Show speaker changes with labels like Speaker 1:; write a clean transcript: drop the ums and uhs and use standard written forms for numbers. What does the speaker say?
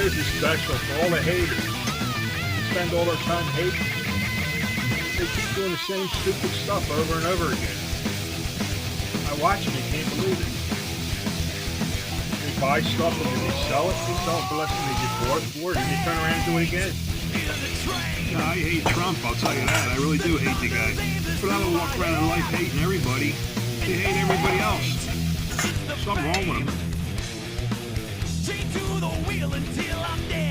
Speaker 1: is special for all the haters. They spend all their time hating. They keep doing the same stupid stuff over and over again. I watch them, I can't believe it. They buy stuff and then they sell it for less than they get bought for it, and they turn around and do it again.
Speaker 2: No, I hate Trump, I'll tell you that. I really do hate the guy. But I don't walk around in life hating everybody. They hate everybody else. Something wrong with them.
Speaker 3: Straight to the wheel until I'm dead.